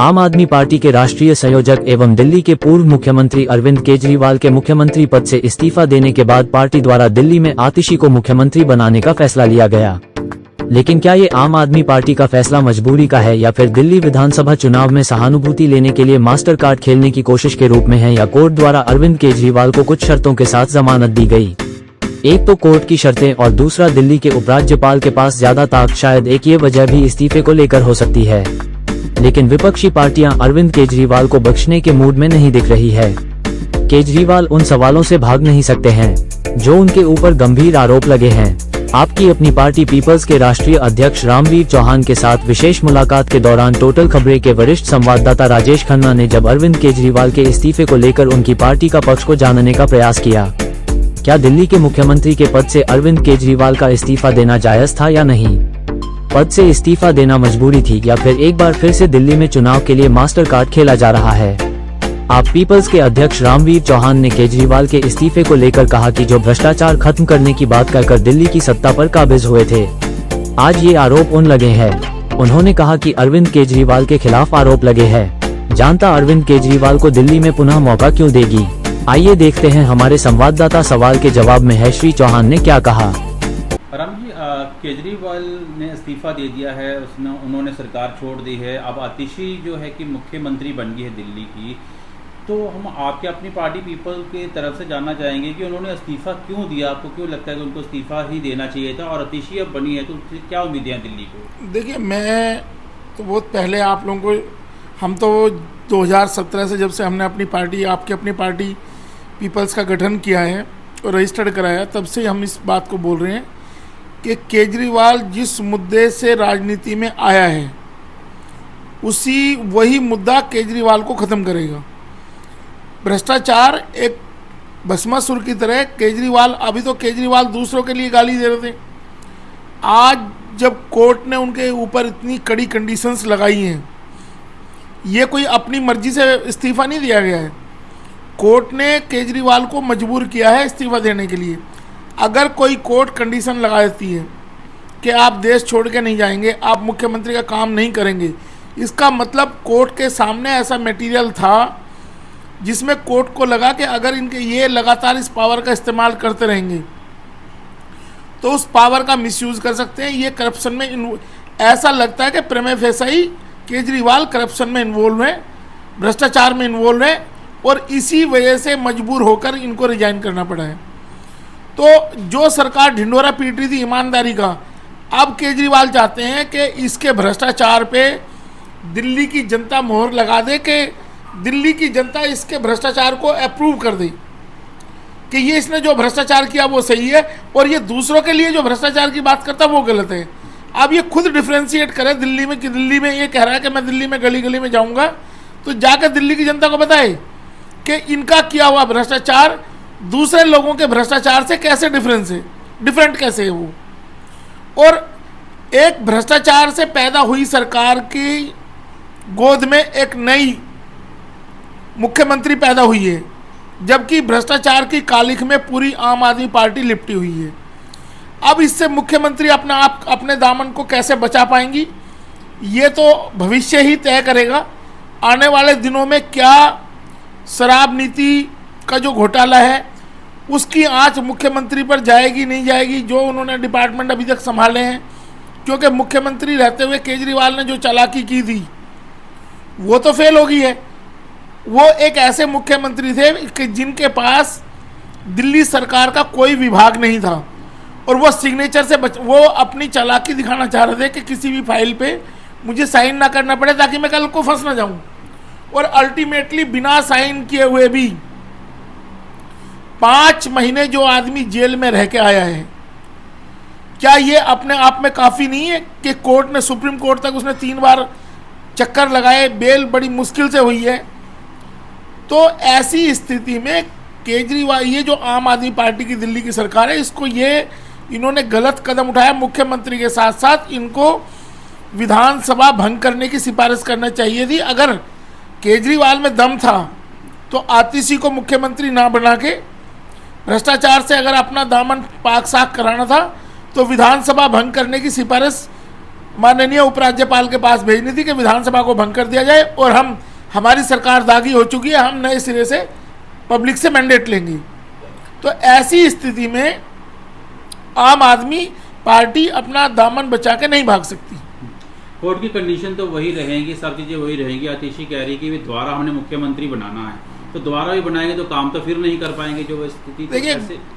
आम आदमी पार्टी के राष्ट्रीय संयोजक एवं दिल्ली के पूर्व मुख्यमंत्री अरविंद केजरीवाल के मुख्यमंत्री पद से इस्तीफा देने के बाद पार्टी द्वारा दिल्ली में आतिशी को मुख्यमंत्री बनाने का फैसला लिया गया। लेकिन क्या ये आम आदमी पार्टी का फैसला मजबूरी का है या फिर दिल्ली विधानसभा चुनाव में सहानुभूति लेने के लिए मास्टर कार्ड खेलने की कोशिश के रूप में है, या कोर्ट द्वारा अरविंद केजरीवाल को कुछ शर्तों के साथ जमानत दी गई। एक तो कोर्ट की शर्तें और दूसरा दिल्ली के उपराज्यपाल के पास ज्यादा ताकत। शायद एक ये वजह भी इस्तीफे को लेकर हो सकती है, लेकिन विपक्षी पार्टियां अरविंद केजरीवाल को बख्शने के मूड में नहीं दिख रही है। केजरीवाल उन सवालों से भाग नहीं सकते हैं जो उनके ऊपर गंभीर आरोप लगे हैं। आपकी अपनी पार्टी पीपल्स के राष्ट्रीय अध्यक्ष रामवीर चौहान के साथ विशेष मुलाकात के दौरान टोटल खबरें के वरिष्ठ संवाददाता राजेश खन्ना ने जब अरविंद केजरीवाल के इस्तीफे को लेकर उनकी पार्टी का पक्ष को जानने का प्रयास किया। क्या दिल्ली के मुख्यमंत्री के पद से अरविंद केजरीवाल का इस्तीफा देना जायज था या नहीं? पद से इस्तीफा देना मजबूरी थी या फिर एक बार फिर से दिल्ली में चुनाव के लिए मास्टर कार्ड खेला जा रहा है? आप पीपल्स के अध्यक्ष रामवीर चौहान ने केजरीवाल के इस्तीफे को लेकर कहा कि जो भ्रष्टाचार खत्म करने की बात कहकर दिल्ली की सत्ता पर काबिज हुए थे, आज ये आरोप उन लगे हैं। उन्होंने कहा कि अरविंद केजरीवाल के खिलाफ आरोप लगे हैं। जनता अरविंद केजरीवाल को दिल्ली में पुनः मौका क्यों देगी? आइए देखते हैं हमारे संवाददाता सवाल के जवाब में है श्री चौहान ने क्या कहा। राम जी, केजरीवाल ने इस्तीफा दे दिया है, उन्होंने सरकार छोड़ दी है। अब आतिशी जो है कि मुख्यमंत्री बन गई है दिल्ली की, तो हम आपके अपनी पार्टी पीपल की तरफ से जानना चाहेंगे कि उन्होंने इस्तीफा क्यों दिया। आपको क्यों लगता है कि उनको इस्तीफा ही देना चाहिए था, और आतिशी अब बनी है तो क्या उम्मीदें हैं दिल्ली को? देखिए, मैं तो बहुत पहले आप लोगों को, हम तो 2017 से जब से हमने अपनी पार्टी, आपकी अपनी पार्टी पीपल्स का गठन किया है और रजिस्टर्ड कराया, तब से हम इस बात को बोल रहे हैं कि केजरीवाल जिस मुद्दे से राजनीति में आया है वही मुद्दा केजरीवाल को ख़त्म करेगा। भ्रष्टाचार एक भस्मासुर की तरह केजरीवाल, अभी तो केजरीवाल दूसरों के लिए गाली दे रहे थे, आज जब कोर्ट ने उनके ऊपर इतनी कड़ी कंडीशंस लगाई हैं, ये कोई अपनी मर्जी से इस्तीफ़ा नहीं दिया गया है, कोर्ट ने केजरीवाल को मजबूर किया है इस्तीफ़ा देने के लिए। अगर कोई कोर्ट कंडीशन लगा देती है कि आप देश छोड़ के नहीं जाएंगे, आप मुख्यमंत्री का काम नहीं करेंगे, इसका मतलब कोर्ट के सामने ऐसा मटेरियल था जिसमें कोर्ट को लगा कि अगर इनके ये लगातार इस पावर का इस्तेमाल करते रहेंगे तो उस पावर का मिसयूज़ कर सकते हैं, ये करप्शन में ऐसा लगता है कि प्रेमे फेसा ही केजरीवाल करप्शन में इन्वॉल्व है, भ्रष्टाचार में इन्वॉल्व है, और इसी वजह से मजबूर होकर इनको रिजाइन करना पड़ा है। तो जो सरकार ढिंढोरा पीट रही थी ईमानदारी का, अब केजरीवाल चाहते हैं कि इसके भ्रष्टाचार पे दिल्ली की जनता मोहर लगा दे, कि दिल्ली की जनता इसके भ्रष्टाचार को अप्रूव कर दे कि ये इसने जो भ्रष्टाचार किया वो सही है, और ये दूसरों के लिए जो भ्रष्टाचार की बात करता वो गलत है। अब ये खुद डिफ्रेंशिएट करे दिल्ली में, कि दिल्ली में ये कह रहा है कि मैं दिल्ली में गली गली में जाऊंगा, तो जाकर दिल्ली की जनता को बताए कि इनका किया हुआ भ्रष्टाचार दूसरे लोगों के भ्रष्टाचार से कैसे डिफरेंट कैसे है वो। और एक भ्रष्टाचार से पैदा हुई सरकार की गोद में एक नई मुख्यमंत्री पैदा हुई है, जबकि भ्रष्टाचार की कालिख में पूरी आम आदमी पार्टी लिपटी हुई है। अब इससे मुख्यमंत्री अपने दामन को कैसे बचा पाएंगी, ये तो भविष्य ही तय करेगा। आने वाले दिनों में क्या शराब नीति का जो घोटाला है उसकी आंच मुख्यमंत्री पर जाएगी नहीं जाएगी, जो उन्होंने डिपार्टमेंट अभी तक संभाले हैं, क्योंकि मुख्यमंत्री रहते हुए केजरीवाल ने जो चालाकी की थी वो तो फेल हो गई है। वो एक ऐसे मुख्यमंत्री थे कि जिनके पास दिल्ली सरकार का कोई विभाग नहीं था, और वो सिग्नेचर से वो अपनी चालाकी दिखाना चाह रहे थे कि किसी भी फाइल पे मुझे साइन ना करना पड़े ताकि मैं कल को फंस ना जाऊं, और अल्टीमेटली बिना साइन किए हुए भी 5 महीने जो आदमी जेल में रह के आया है, क्या ये अपने आप में काफ़ी नहीं है कि कोर्ट ने, सुप्रीम कोर्ट तक उसने 3 बार चक्कर लगाए, बेल बड़ी मुश्किल से हुई है। तो ऐसी स्थिति में केजरीवाल, ये जो आम आदमी पार्टी की दिल्ली की सरकार है, इन्होंने गलत कदम उठाया। मुख्यमंत्री के साथ साथ इनको विधानसभा भंग करने की सिफारिश करना चाहिए थी। अगर केजरीवाल में दम था तो आतिशी को मुख्यमंत्री ना बना के भ्रष्टाचार से अगर अपना दामन पाक साफ कराना था तो विधानसभा भंग करने की सिफारिश माननीय उपराज्यपाल के पास भेजनी थी कि विधानसभा को भंग कर दिया जाए और हमारी सरकार दागी हो चुकी है, हम नए सिरे से पब्लिक से मैंडेट लेंगे। तो ऐसी स्थिति में आम आदमी पार्टी अपना दामन बचा के नहीं भाग सकती। कोर्ट की कंडीशन तो वही रहेंगी, सब चीज़ें वही रहेंगी। आतिशी कह रही कि दोबारा हमने मुख्यमंत्री बनाना है, तो दोबारा भी बनाएंगे तो काम तो फिर नहीं कर पाएंगे जो स्थिति। देखिए,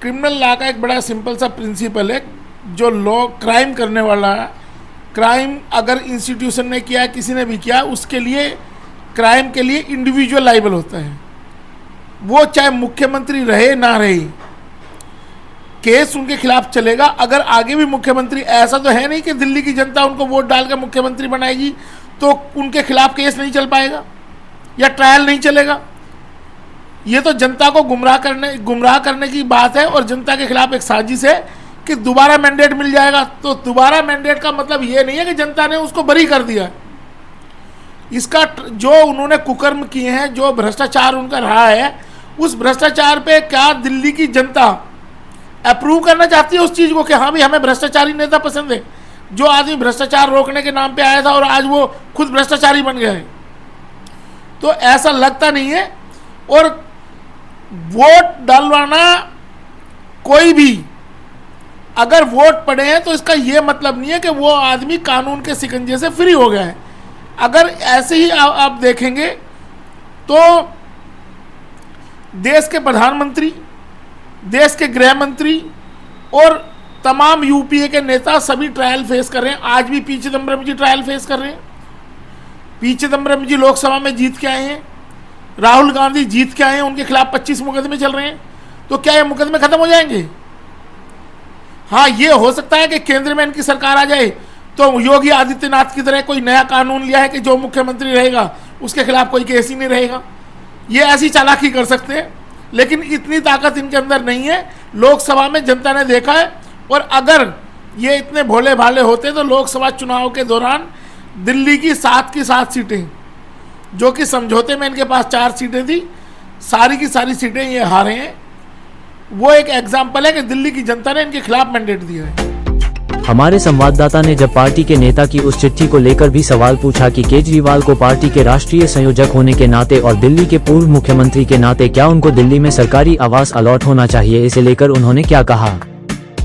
क्रिमिनल लॉ का एक बड़ा सिंपल सा प्रिंसिपल है, जो लॉ क्राइम करने वाला है, क्राइम अगर इंस्टीट्यूशन ने किया, किसी ने भी किया, उसके लिए क्राइम के लिए इंडिविजुअल लाइबल होता है। वो चाहे मुख्यमंत्री रहे ना रहे, केस उनके खिलाफ चलेगा। अगर आगे भी मुख्यमंत्री, ऐसा तो है नहीं कि दिल्ली की जनता उनको वोट डालकर मुख्यमंत्री बनाएगी तो उनके खिलाफ केस नहीं चल पाएगा या ट्रायल नहीं चलेगा। ये तो जनता को गुमराह करने की बात है और जनता के खिलाफ एक साजिश है कि दोबारा मैंडेट मिल जाएगा। तो दोबारा मैंडेट का मतलब ये नहीं है कि जनता ने उसको बरी कर दिया। इसका जो उन्होंने कुकर्म किए हैं, जो भ्रष्टाचार उनका रहा है, उस भ्रष्टाचार पे क्या दिल्ली की जनता अप्रूव करना चाहती है उस चीज़ को कि हाँ भी हमें भ्रष्टाचारी नेता पसंद है? जो आदमी भ्रष्टाचार रोकने के नाम पे आया था और आज वो खुद भ्रष्टाचारी बन गया है, तो ऐसा लगता नहीं है। और वोट डालवाना, कोई भी अगर वोट पड़े हैं तो इसका ये मतलब नहीं है कि वो आदमी कानून के शिकंजे से फ्री हो गया है। अगर ऐसे ही आप देखेंगे तो देश के प्रधानमंत्री, देश के गृह मंत्री और तमाम यूपीए के नेता सभी ट्रायल फेस कर रहे हैं। आज भी पी चिदम्बरम जी ट्रायल फेस कर रहे हैं। पी चिदम्बरम जी लोकसभा में जीत के आए हैं, राहुल गांधी जीत के आए हैं, उनके खिलाफ 25 मुकदमे चल रहे हैं। तो क्या ये मुकदमे खत्म हो जाएंगे? हाँ, ये हो सकता है कि केंद्र में इनकी सरकार आ जाए तो योगी आदित्यनाथ की तरह कोई नया कानून लिया है कि जो मुख्यमंत्री रहेगा उसके खिलाफ कोई केस ही नहीं रहेगा। ये ऐसी चालाकी कर सकते हैं, लेकिन इतनी ताकत इनके अंदर नहीं है। लोकसभा में जनता ने देखा है, और अगर ये इतने भोले भाले होते तो लोकसभा चुनाव के दौरान दिल्ली की 7 की 7 सीटें, जो कि समझौते में इनके पास 4 सीटें थी, सारी की सारी सीटें ये हारे हैं। वो एक एग्जाम्पल है कि दिल्ली की जनता ने इनके खिलाफ मैंडेट दिया है। हमारे संवाददाता ने जब पार्टी के नेता की उस चिट्ठी को लेकर भी सवाल पूछा कि केजरीवाल को पार्टी के राष्ट्रीय संयोजक होने के नाते और दिल्ली के पूर्व मुख्यमंत्री के नाते क्या उनको दिल्ली में सरकारी आवास अलॉट होना चाहिए, इसे लेकर उन्होंने क्या कहा,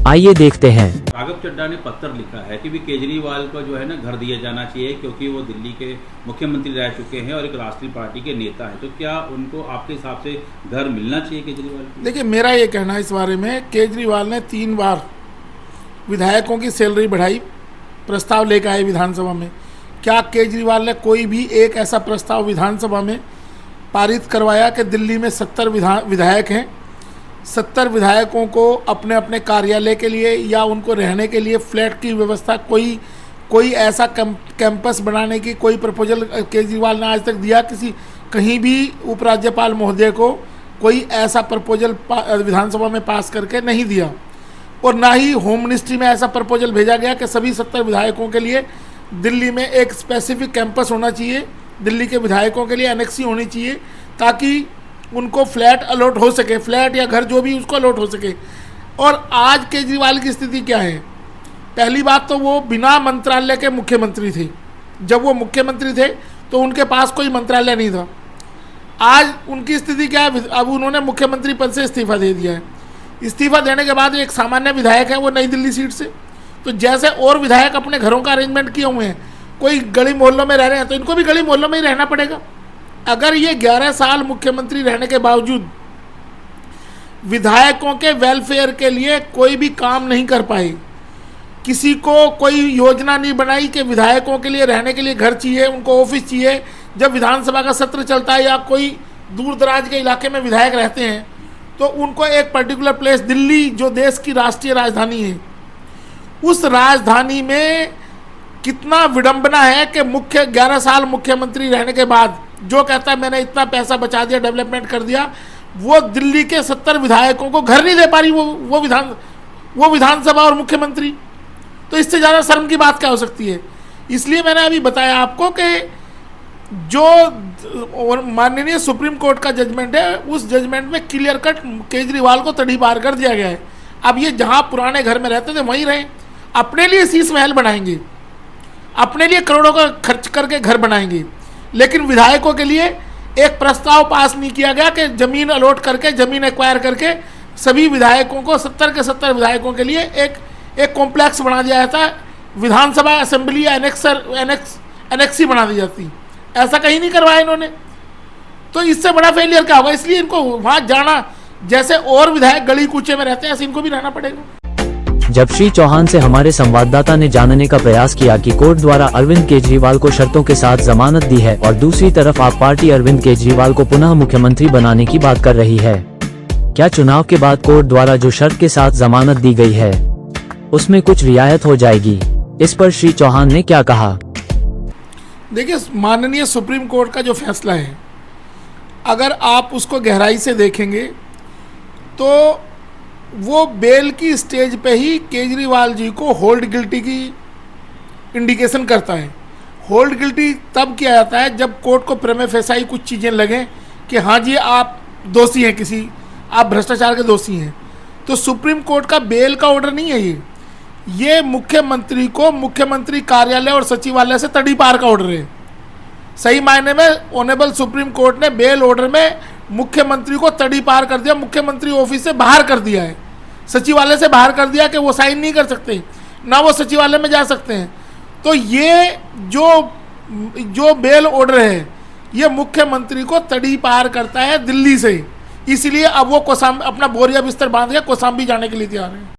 आइए देखते हैं। राघव चड्ढा ने पत्र लिखा है कि भी केजरीवाल को जो है ना घर दिया जाना चाहिए, क्योंकि वो दिल्ली के मुख्यमंत्री रह चुके हैं और एक राष्ट्रीय पार्टी के नेता हैं। तो क्या उनको आपके हिसाब से घर मिलना चाहिए केजरीवाल को? देखिए, मेरा ये कहना है इस बारे में, केजरीवाल ने 3 बार विधायकों की सैलरी बढ़ाई, प्रस्ताव लेकर आए विधानसभा में। क्या केजरीवाल ने कोई भी एक ऐसा प्रस्ताव विधानसभा में पारित करवाया कि दिल्ली में 70 विधायक हैं, 70 विधायकों को अपने अपने कार्यालय के लिए या उनको रहने के लिए फ्लैट की व्यवस्था, कोई ऐसा कैंपस बनाने की कोई प्रपोजल केजरीवाल ने आज तक दिया? कहीं भी उपराज्यपाल महोदय को कोई ऐसा प्रपोजल विधानसभा में पास करके नहीं दिया। और ना ही होम मिनिस्ट्री में ऐसा प्रपोजल भेजा गया कि सभी 70 विधायकों के लिए दिल्ली में एक स्पेसिफिक कैंपस होना चाहिए, दिल्ली के विधायकों के लिए एनेक्सी होनी चाहिए, ताकि उनको फ्लैट अलॉट हो सके, फ्लैट या घर जो भी उसको अलॉट हो सके। और आज केजरीवाल की स्थिति क्या है? पहली बात तो वो बिना मंत्रालय के मुख्यमंत्री थे। जब वो मुख्यमंत्री थे तो उनके पास कोई मंत्रालय नहीं था। आज उनकी स्थिति क्या है? अब उन्होंने मुख्यमंत्री पद से इस्तीफा दे दिया है। इस्तीफा देने के बाद एक सामान्य विधायक है, वो नई दिल्ली सीट से, तो जैसे और विधायक अपने घरों का अरेंजमेंट किए हुए हैं, कोई गली मोहल्लों में रह रहे हैं, तो इनको भी गली मोहल्लों में ही रहना पड़ेगा। अगर ये 11 साल मुख्यमंत्री रहने के बावजूद विधायकों के वेलफेयर के लिए कोई भी काम नहीं कर पाए, किसी को कोई योजना नहीं बनाई कि विधायकों के लिए रहने के लिए घर चाहिए, उनको ऑफिस चाहिए, जब विधानसभा का सत्र चलता है या कोई दूर दराज के इलाके में विधायक रहते हैं तो उनको एक पर्टिकुलर प्लेस, दिल्ली जो देश की राष्ट्रीय राजधानी है, उस राजधानी में कितना विडंबना है कि 11 साल मुख्यमंत्री रहने के बाद जो कहता है मैंने इतना पैसा बचा दिया, डेवलपमेंट कर दिया, वो दिल्ली के 70 विधायकों को घर नहीं दे पा रही वो विधानसभा और मुख्यमंत्री। तो इससे ज़्यादा शर्म की बात क्या हो सकती है? इसलिए मैंने अभी बताया आपको कि जो माननीय सुप्रीम कोर्ट का जजमेंट है, उस जजमेंट में क्लियर कट केजरीवाल को तड़ी पार कर दिया गया है। अब ये जहाँ पुराने घर में रहते थे वहीं रहें, अपने लिए शीश महल बनाएंगे, अपने लिए करोड़ों का खर्च करके घर बनाएंगे, लेकिन विधायकों के लिए एक प्रस्ताव पास नहीं किया गया कि जमीन अलॉट करके, जमीन एक्वायर करके सभी विधायकों को 70 के 70 विधायकों के लिए एक कॉम्प्लेक्स बना दिया जाता, विधानसभा असेंबली या एनेक्सी बना दी जाती। ऐसा कहीं नहीं करवाया इन्होंने। तो इससे बड़ा फेलियर क्या होगा? इसलिए इनको वहां जाना, जैसे और विधायक गली कूचे में रहते हैं ऐसे इनको भी रहना पड़ेगा। जब श्री चौहान से हमारे संवाददाता ने जानने का प्रयास किया कि कोर्ट द्वारा अरविंद केजरीवाल को शर्तों के साथ जमानत दी है और दूसरी तरफ आप पार्टी अरविंद केजरीवाल को पुनः मुख्यमंत्री बनाने की बात कर रही है, क्या चुनाव के बाद कोर्ट द्वारा जो शर्त के साथ जमानत दी गई है उसमें कुछ रियायत हो जाएगी? इस पर श्री चौहान ने क्या कहा? देखिए, माननीय सुप्रीम कोर्ट का जो फैसला है, अगर आप उसको गहराई से देखेंगे तो वो बेल की स्टेज पे ही केजरीवाल जी को होल्ड गिल्टी की इंडिकेशन करता है। होल्ड गिल्टी तब किया जाता है जब कोर्ट को प्रेमे फेसाई कुछ चीज़ें लगें कि हाँ जी आप दोषी हैं, आप भ्रष्टाचार के दोषी हैं। तो सुप्रीम कोर्ट का बेल का ऑर्डर नहीं है ये मुख्यमंत्री को मुख्यमंत्री कार्यालय और सचिवालय से तड़ी पार का ऑर्डर है। सही मायने में ऑनरेबल सुप्रीम कोर्ट ने बेल ऑर्डर में मुख्यमंत्री को तड़ी पार कर दिया, मुख्यमंत्री ऑफिस से बाहर कर दिया है, सचिवालय से बाहर कर दिया कि वो साइन नहीं कर सकते, ना वो सचिवालय में जा सकते हैं। तो ये जो बेल ऑर्डर है ये मुख्यमंत्री को तड़ी पार करता है दिल्ली से, इसलिए अब वो अपना बोरिया बिस्तर बांध के कौशाम्बी जाने के लिए तैयार है।